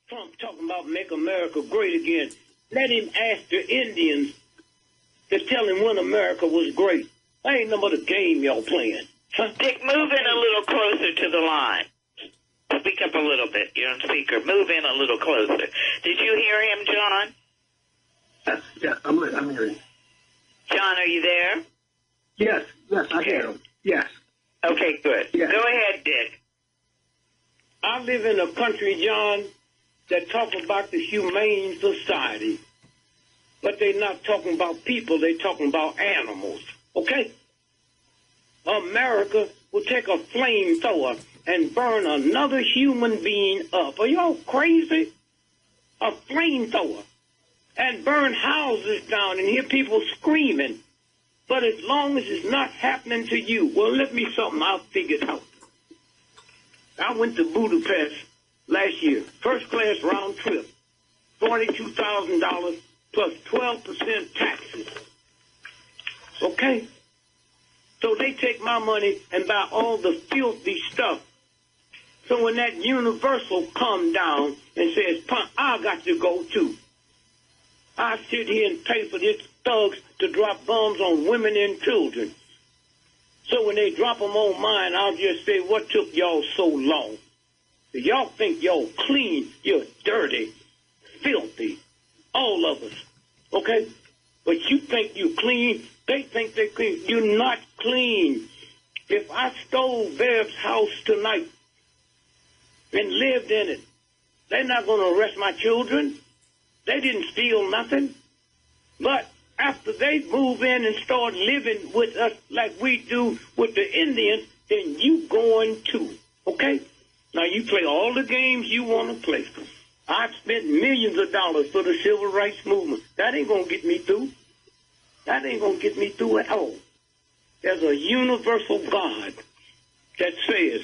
Trump talking about make America great again. Let him ask the Indians to tell him when America was great. That ain't no other game y'all playing. Huh? Dick, move in a little closer to the line. Speak up a little bit. You're on speaker. Move in a little closer. Did you hear him, John? Yes, I'm hearing. John, are you there? Yes, I hear him. Yes. Okay, good. Yes. Go ahead, Dick. I live in a country, John, that talk about the humane society. But they're not talking about people, they're talking about animals. Okay? America will take a flamethrower and burn another human being up. Are y'all crazy? A flamethrower. And burn houses down and hear people screaming. But as long as it's not happening to you, well, let me something I figured out. I went to Budapest last year, first class round trip, $42,000 plus 12% taxes. Okay? So they take my money and buy all the filthy stuff. So when that Universal come down and says, I got to go too. I sit here and pay for these thugs to drop bombs on women and children. So when they drop them on mine, I'll just say, what took y'all so long? Y'all think y'all clean, you're dirty, filthy, all of us, okay? But you think you clean, they think they're clean. You're not clean. If I stole Bev's house tonight and lived in it, they're not going to arrest my children. They didn't steal nothing. But after they move in and start living with us like we do with the Indians, then you going too, okay? Now, you play all the games you want to play. I've spent millions of dollars for the civil rights movement. That ain't going to get me through. That ain't going to get me through at all. There's a universal God that says,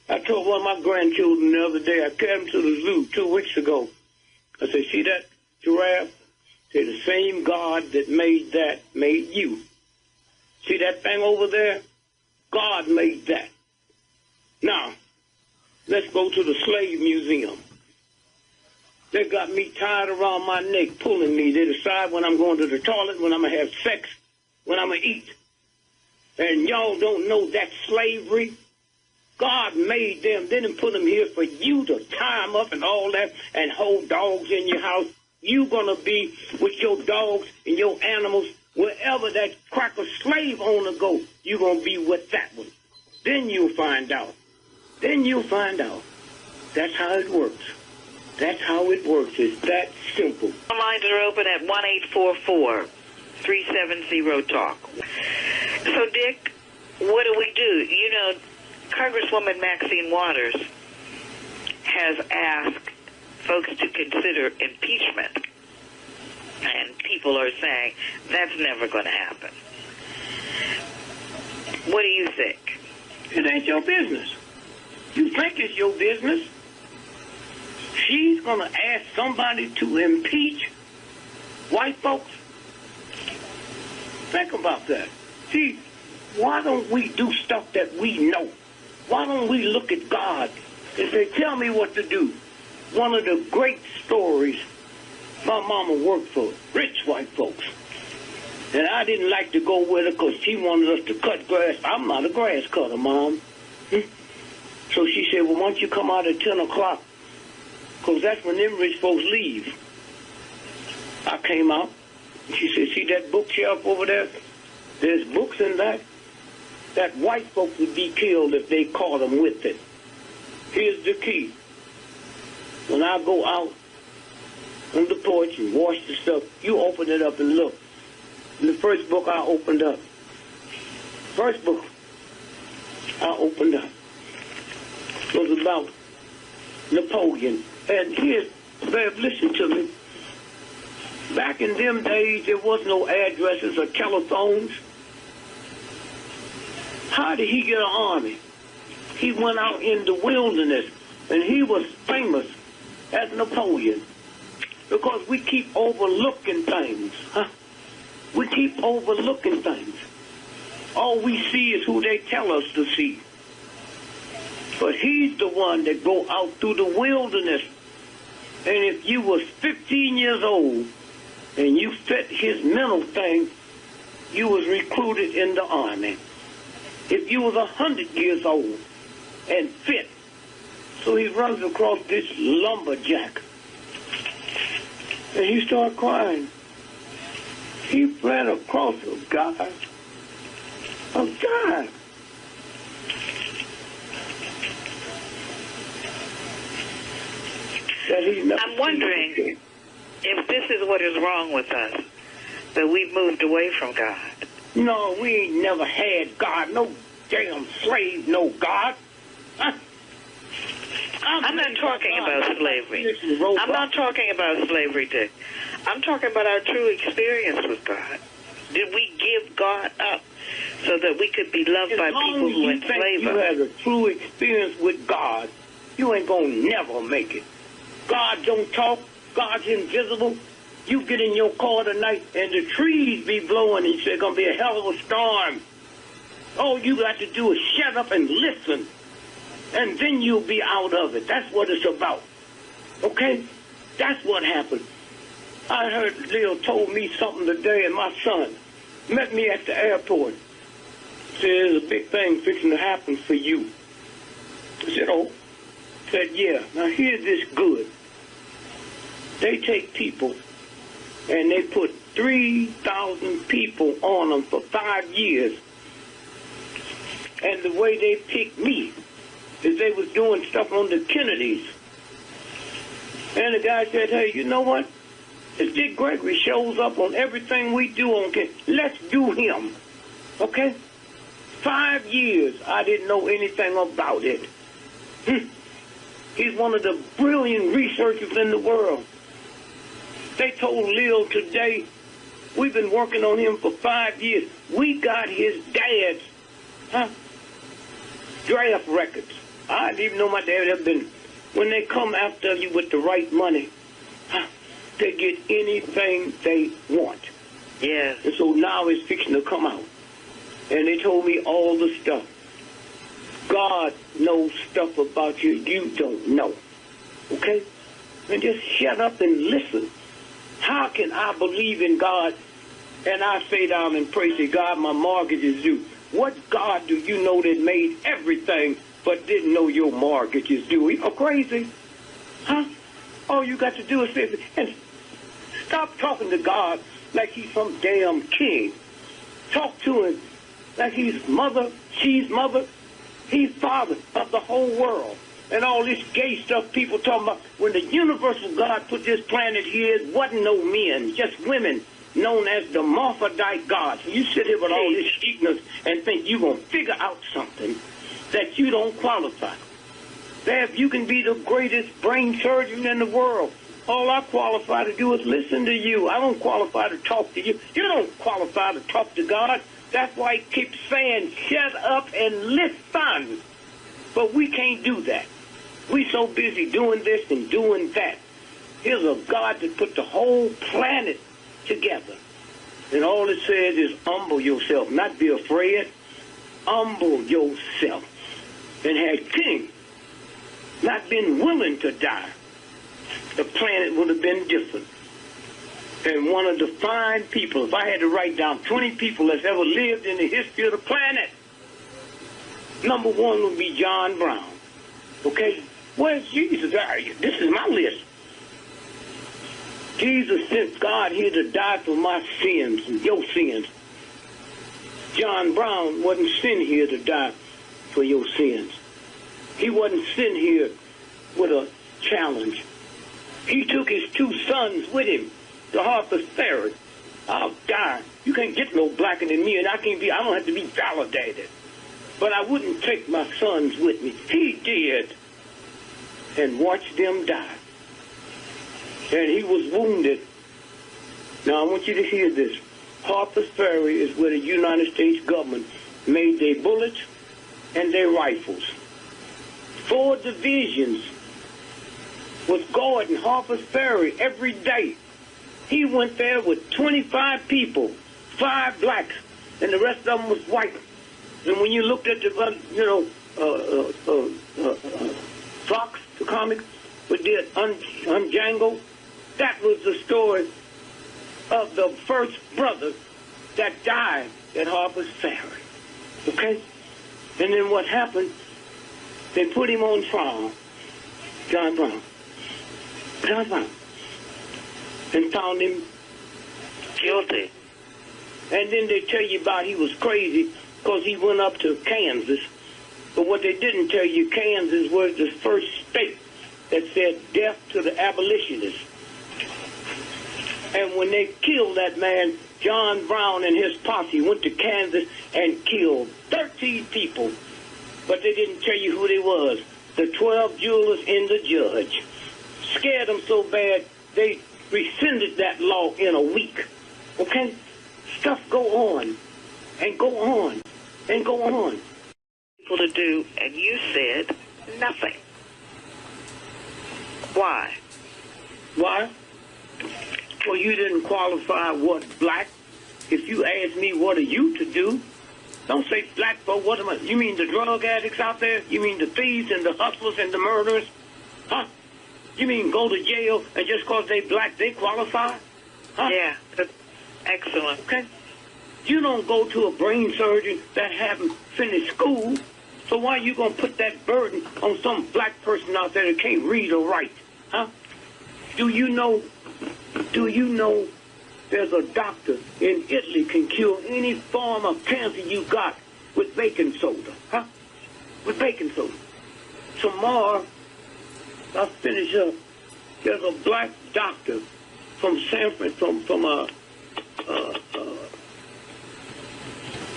I told one of my grandchildren the other day, I carried him to the zoo 2 weeks ago. I said, see that giraffe? Say, the same God that made you. See that thing over there? God made that. Now, let's go to the slave museum. They got me tied around my neck, pulling me. They decide when I'm going to the toilet, when I'm going to have sex, when I'm going to eat. And y'all don't know that's slavery. God made them, didn't put them here for you to tie them up and all that and hold dogs in your house. You're going to be with your dogs and your animals wherever that cracker slave owner go. You're going to be with that one. Then you'll find out. Then you'll find out. That's how it works. That's how it works. It's that simple. Lines are open at 1-844-370-TALK. So, Dick, what do we do? You know, Congresswoman Maxine Waters has asked folks to consider impeachment, and people are saying that's never going to happen. What do you think? It ain't your business. You think it's your business? She's going to ask somebody to impeach white folks? Think about that. See, why don't we do stuff that we know? Why don't we look at God and say, tell me what to do? One of the great stories, my mama worked for rich white folks. And I didn't like to go with her because she wanted us to cut grass. I'm not a grass cutter, Mom. So she said, well, why don't you come out at 10 o'clock? Because that's when them rich folks leave. I came out. She said, see that bookshelf over there? There's books in that. That white folks would be killed if they caught them with it. Here's the key. When I go out on the porch and wash the stuff, you open it up and look. And the first book I opened up was about Napoleon. And here's, Bev, listen to me. Back in them days, there was no addresses or telephones. How did he get an army? He went out in the wilderness, and he was famous as Napoleon because we keep overlooking things. We keep overlooking things. All we see is who they tell us to see. But he's the one that go out through the wilderness And if you was 15 years old and you fit his mental thing, you was recruited in the army. If you was 100 years old and fit, so he runs across this lumberjack. And he started crying. He ran across a guy. A guy. That he never I'm wondering seen. if this is what is wrong with us, that we've moved away from God. No, we ain't never had God. No damn slave, no God. Huh? I'm not talking about slavery. I'm not talking about slavery, Dick. I'm talking about our true experience with God. Did we give God up so that we could be loved by people who enslave you us? had a true experience with God, you ain't gonna never make it. God don't talk. God's invisible. You get in your car tonight and the trees be blowing and you say it's gonna be a hell of a storm. All you got to do is shut up and listen. And then you'll be out of it. That's what it's about. Okay? That's what happened. I heard Leo told me something today, and my son met me at the airport. Said, there's a big thing fixing to happen for you. I said, oh. Said, yeah. Now here's this good. They take people and they put 3,000 people on them for 5 years. And the way they picked me is they was doing stuff on the Kennedys. And the guy said, hey, you know what? If Dick Gregory shows up on everything we do on Kennedy, let's do him. Okay? 5 years, I didn't know anything about it. He's one of the brilliant researchers in the world. They told Lil today, we've been working on him for 5 years. We got his dad's draft records. I didn't even know my dad had been. When they come after you with the right money, they get anything they want. Yes. And so now it's fixing to come out. And they told me all the stuff. God knows stuff about you you don't know. Okay? And just shut up and listen. How can I believe in God and I say down and pray, say, God, my mortgage is due? What God do you know that made everything but didn't know your mortgage is due? Are you crazy? Huh? All you got to do is say, and stop talking to God like he's some damn king. Talk to him like he's mother, she's mother, he's father of the whole world. And all this gay stuff people talking about. When the universal God put this planet here, it wasn't no men, just women, known as the Morphodite gods. You sit here with all this ignorance and think you're going to figure out something that you don't qualify. Dad, you can be the greatest brain surgeon in the world. All I qualify to do is listen to you. I don't qualify to talk to you. You don't qualify to talk to God. That's why he keeps saying, shut up and listen. But we can't do that. We so busy doing this and doing that. Here's a God that put the whole planet together. And all it says is humble yourself, not be afraid. Humble yourself. And had King not been willing to die, the planet would have been different. And one of the fine people, if I had to write down 20 people that's ever lived in the history of the planet, number one would be John Brown. Okay? Where's Jesus? This is my list. Jesus sent God here to die for my sins and your sins. John Brown wasn't sent here to die for your sins. He wasn't sent here with a challenge. He took his 2 sons with him to Harper's Ferry. I'll die. You can't get no blacker than me, and I don't have to be validated. But I wouldn't take my sons with me. He did. And watched them die. And he was wounded. Now, I want you to hear this. Harper's Ferry is where the United States government made their bullets and their rifles. 4 divisions was guarding Harper's Ferry every day. He went there with 25 people, 5 blacks, and the rest of them was white. And when you looked at the, Fox, the comic, we did Unjangle. That was the story of the first brother that died at Harper's Ferry. Okay? And then what happened, they put him on trial, John Brown, and found him Guilty. And then they tell you about he was crazy because he went up to Kansas. But what they didn't tell you, Kansas was the first state that said death to the abolitionists. And when they killed that man, John Brown and his posse went to Kansas and killed 13 people. But they didn't tell you who they was. The 12 jewelers and the judge. Scared them so bad, they rescinded that law in a week. Okay? Stuff go on, and go on, and go on. People to do, and you said nothing. Why? Why? Well, you didn't qualify what black. If you ask me what are you to do, don't say black folk. What am I? You mean the drug addicts out there? You mean the thieves and the hustlers and the murderers? Huh? You mean go to jail and just because they black, they qualify? Huh? Yeah, excellent. Okay? You don't go to a brain surgeon that haven't finished school, so why are you going to put that burden on some black person out there that can't read or write? Huh? Do you know there's a doctor in Italy can cure any form of cancer you got with baking soda? Huh? With baking soda. Tomorrow, I'll finish up. There's a black doctor from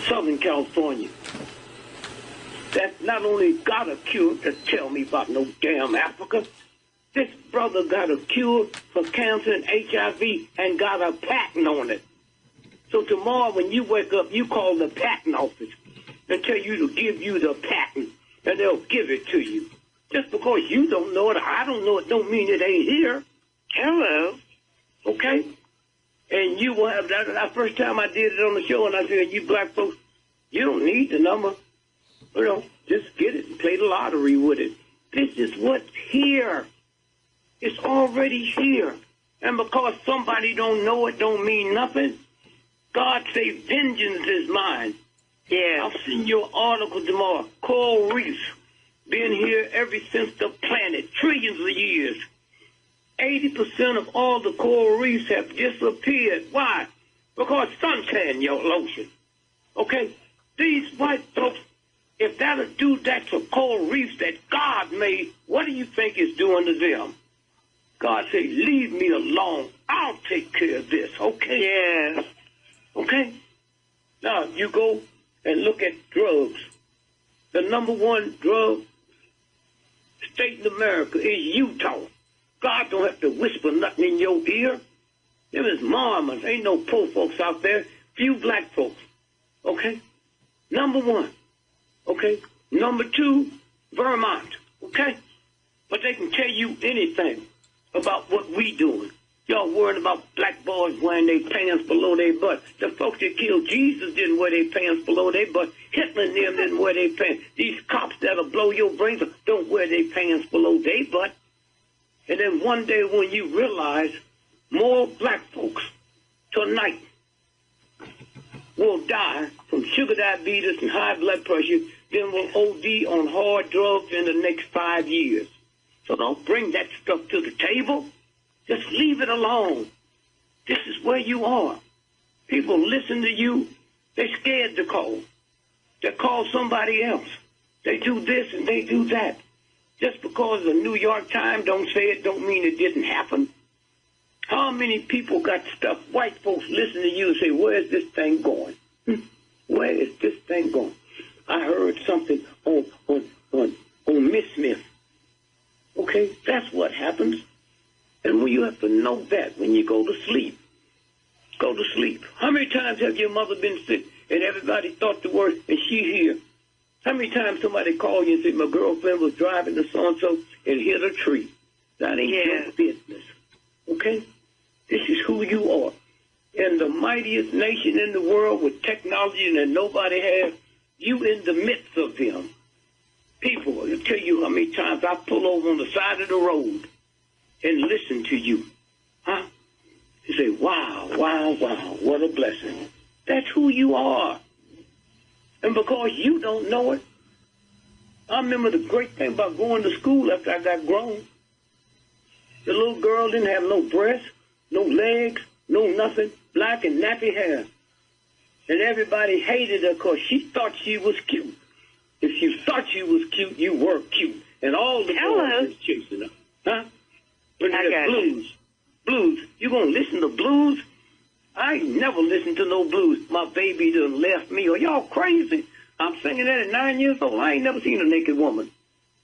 Southern California that not only got a cure to tell me about no damn Africa, this brother got a cure for cancer and HIV and got a patent on it. So tomorrow when you wake up, you call the patent office and tell you to give you the patent, and they'll give it to you. Just because you don't know it, or I don't know it, don't mean it ain't here. Hello. Okay? And you will have that first time I did it on the show, and I said, you black folks, you don't need the number. You know, just get it and play the lottery with it. This is what's here. It's already here. And because somebody don't know it don't mean nothing. God say vengeance is mine. Yeah. I'll send you an article tomorrow. Coral reefs been here ever since the planet, trillions of years. 80% of all the coral reefs have disappeared. Why? Because suntan, your lotion. Okay? These white folks, if that'll do that to coral reefs that God made, what do you think it's doing to them? God say, leave me alone. I'll take care of this, okay? Yes. Okay? Now, you go and look at drugs. The number one drug state in America is Utah. God don't have to whisper nothing in your ear. Them is Mormons. Ain't no poor folks out there. Few black folks. Okay? Number one. Okay? Number two, Vermont. Okay? But they can tell you anything about what we doing. Y'all worried about black boys wearing their pants below their butt. The folks that killed Jesus didn't wear their pants below their butt. Hitler and them didn't wear their pants. These cops that'll blow your brains up don't wear their pants below their butt. And then one day when you realize more black folks tonight will die from sugar diabetes and high blood pressure than will OD on hard drugs in the next 5 years. So don't bring that stuff to the table. Just leave it alone. This is where you are. People listen to you. They're scared to call. They call somebody else. They do this and they do that. Just because the New York Times don't say it don't mean it didn't happen. How many people got stuff? White folks listen to you and say, where's this thing going? Where is this thing going? I heard something on Miss Smith. Okay, that's what happens. And when you have to know that when you go to sleep. Go to sleep. How many times have your mother been sick and everybody thought the worst and she's here? How many times somebody called you and said, my girlfriend was driving to so-and-so and hit a tree? That ain't your business. Okay? This is who you are. And the mightiest nation in the world with technology that nobody has, you in the midst of them. People, I'll tell you how many times I pull over on the side of the road and listen to you. Huh? You say, wow, wow, wow, what a blessing. That's who you are. And because you don't know it, I remember the great thing about going to school after I got grown. The little girl didn't have no breasts, no legs, no nothing, black and nappy hair. And everybody hated her because she thought she was cute. If you thought you was cute, you were cute. And all the boys was chasing her. Huh? When there's blues. You gonna listen to blues? I ain't never listened to no blues. My baby done left me. Are y'all crazy? I'm singing that at 9 years old. I ain't never seen a naked woman.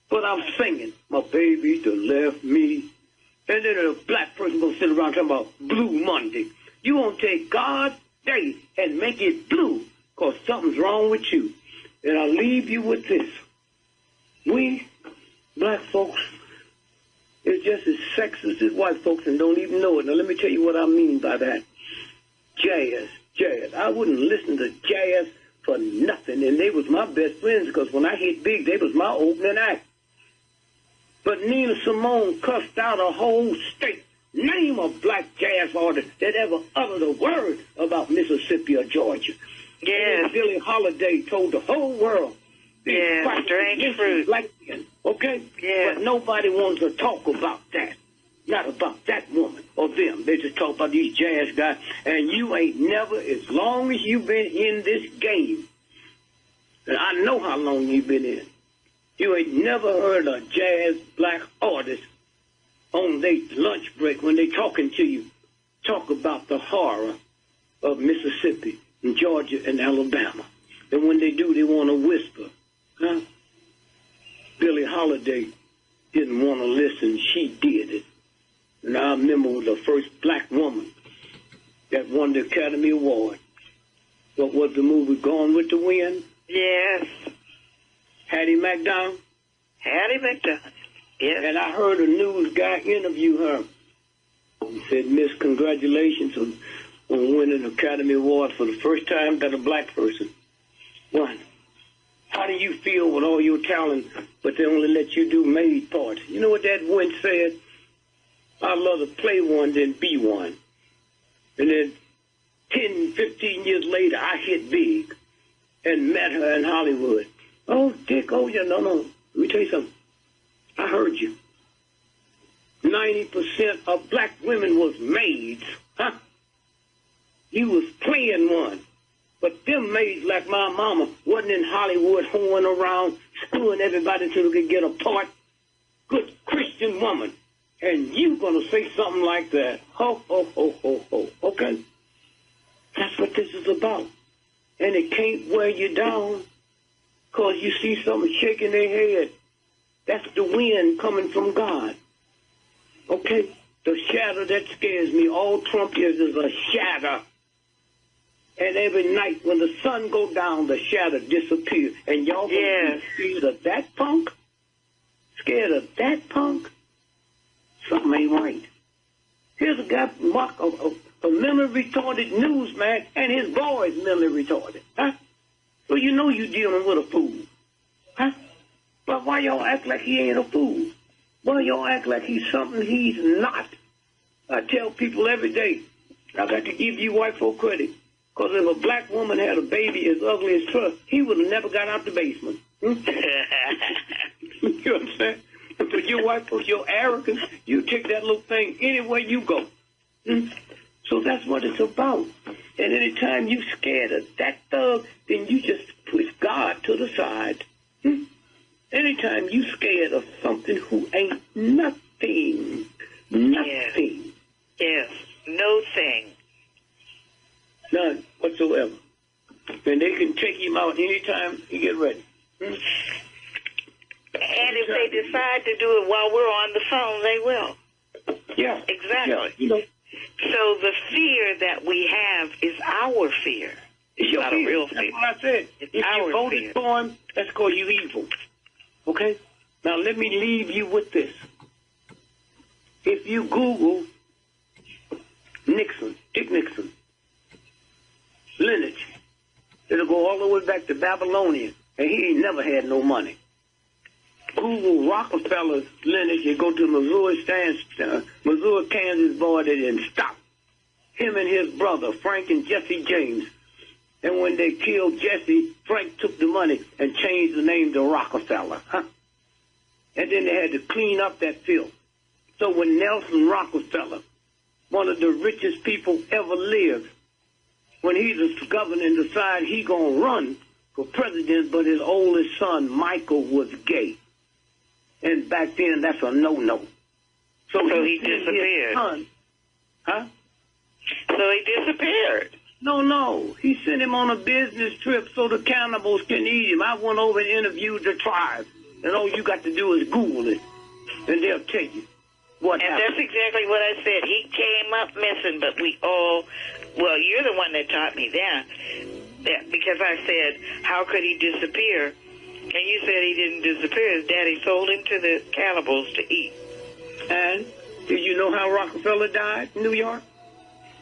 But I'm singing, my baby done left me. And then a black person gonna sit around talking about Blue Monday. You gonna take God's day and make it blue because something's wrong with you. And I'll leave you with this. We, black folks, is just as sexist as white folks and don't even know it. Now, let me tell you what I mean by that. Jazz. I wouldn't listen to jazz for nothing, and they was my best friends because when I hit big, they was my opening act. But Nina Simone cussed out a whole state. Name a black jazz artist that ever uttered a word about Mississippi or Georgia. Yes. And Billie Holiday told the whole world. Yeah, strange fruit. Black men, okay? Yeah. But nobody wants to talk about that. Not about that woman or them. They just talk about these jazz guys. And you ain't never, as long as you've been in this game, and I know how long you've been in, you ain't never heard a jazz black artist on their lunch break when they talking to you talk about the horror of Mississippi and Georgia and Alabama. And when they do, they want to whisper. Huh? Billie Holiday didn't want to listen. She did it. And I remember the first black woman that won the Academy Award. What was the movie, Gone with the Wind? Yes. Hattie McDonald? Hattie McDonald. Yes. And I heard a news guy interview her. He said, Miss, congratulations on winning the Academy Award for the first time that a black person won. How do you feel with all your talent, but they only let you do maid parts? You know what that one said? I'd rather play one than be one. And then 10, 15 years later, I hit big and met her in Hollywood. Oh, Dick, oh, yeah, no. Let me tell you something. I heard you. 90% of black women was maids. Huh? You was playing one. But them maids like my mama wasn't in Hollywood hoeing around, screwing everybody until they could get a part. Good Christian woman. And you gonna say something like that. Ho, ho, ho, ho, ho. Okay? That's what this is about. And it can't wear you down because you see someone shaking their head. That's the wind coming from God. Okay? The shadow that scares me. All Trump is a shadow. And every night when the sun go down, the shadow disappears. And y'all be scared of that punk? Scared of that punk? Something ain't right. Here's a guy, Mark, a mentally retarded newsman, and his boy is mentally retarded. Huh? So you know you're dealing with a fool. Huh? But why y'all act like he ain't a fool? Why y'all act like he's something he's not? I tell people every day, I got to give you white folk credit. Because if a black woman had a baby as ugly as Trump, he would have never got out the basement. You understand? But your white folks, your arrogance, you take that little thing anywhere you go. So that's what it's about. And anytime you scared of that thug, then you just push God to the side. Anytime you scared of something who ain't nothing. Yes. No thing. None whatsoever. And they can take him out anytime he get ready. And if they decide to do it while we're on the phone, they will. Yeah. Exactly. Yeah, So the fear that we have is our fear. It's your not fear. A real fear. That's what I said. It's if our you voted fear. for him, that's because you evil. Okay? Now let me leave you with this. If you Google Nixon, Dick Nixon, lineage, it'll go all the way back to Babylonian, and he ain't never had no money. Google Rockefeller's lineage, you go to Missouri, Kansas border, and stop. Him and his brother, Frank and Jesse James. And when they killed Jesse, Frank took the money and changed the name to Rockefeller. And then they had to clean up that filth. So when Nelson Rockefeller, one of the richest people ever lived, when he was governor and decided he gonna run for president, but his oldest son, Michael, was gay. And back then, that's a no-no. So he disappeared. So he disappeared. No. He sent him on a business trip so the cannibals can eat him. I went over and interviewed the tribe. And all you got to do is Google it. And they'll tell you what happened. And that's exactly what I said. He came up missing, but well, you're the one that taught me that. Because I said, how could he disappear? And you said he didn't disappear. His daddy sold him to the cannibals to eat. And did you know how Rockefeller died in New York?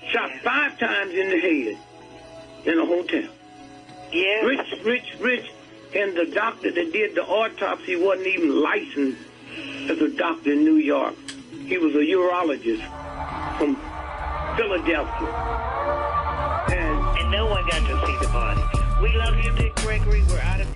Shot 5 times in the head in a hotel. Yeah. Rich. And the doctor that did the autopsy wasn't even licensed as a doctor in New York. He was a urologist from Philadelphia. And no one got to see the body. We love you, Dick Gregory. We're out of